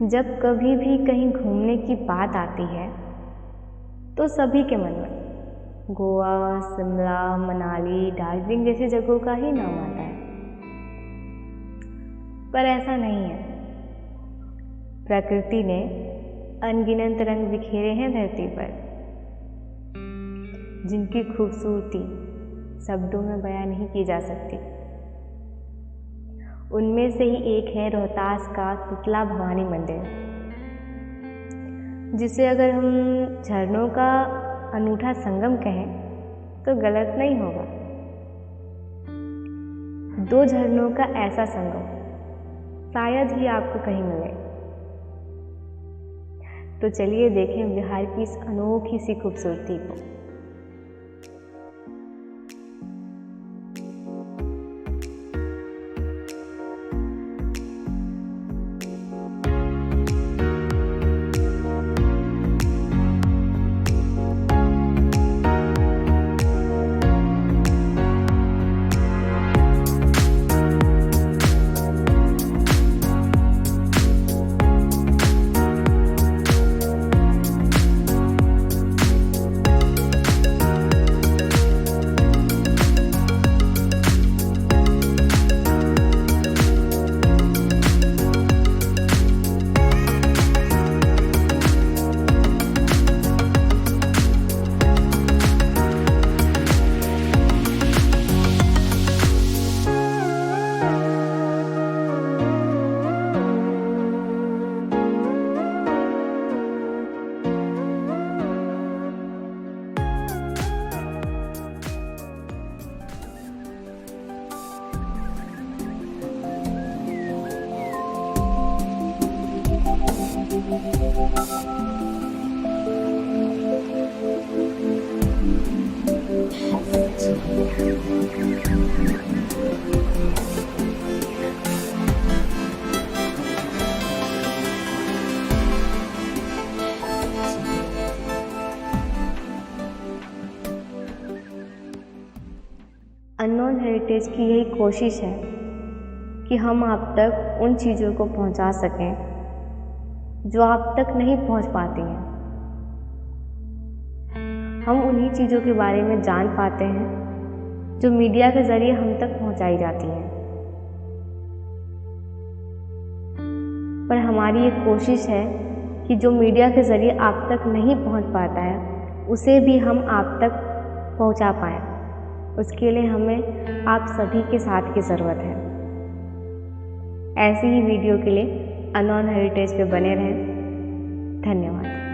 जब कभी भी कहीं घूमने की बात आती है तो सभी के मन में गोवा, शिमला, मनाली, दार्जिलिंग जैसी जगहों का ही नाम आता है। पर ऐसा नहीं है। प्रकृति ने अनगिनत रंग बिखेरे हैं धरती पर, जिनकी खूबसूरती शब्दों में बयां नहीं की जा सकती। उनमें से ही एक है रोहतास का शीतला भवानी मंदिर, जिसे अगर हम झरनों का अनूठा संगम कहें तो गलत नहीं होगा। दो झरनों का ऐसा संगम शायद ही आपको कहीं मिले। तो चलिए देखें बिहार की इस अनोखी सी खूबसूरती को। अननोन हेरिटेज की यही कोशिश है कि हम आप तक उन चीज़ों को पहुंचा सकें जो आप तक नहीं पहुंच पाती हैं। हम उन्हीं चीज़ों के बारे में जान पाते हैं जो मीडिया के ज़रिए हम तक पहुंचाई जाती हैं। पर हमारी ये कोशिश है कि जो मीडिया के ज़रिए आप तक नहीं पहुंच पाता है उसे भी हम आप तक पहुंचा पाएँ। उसके लिए हमें आप सभी के साथ की ज़रूरत है। ऐसी ही वीडियो के लिए अननोन हेरिटेज पे बने रहें। धन्यवाद।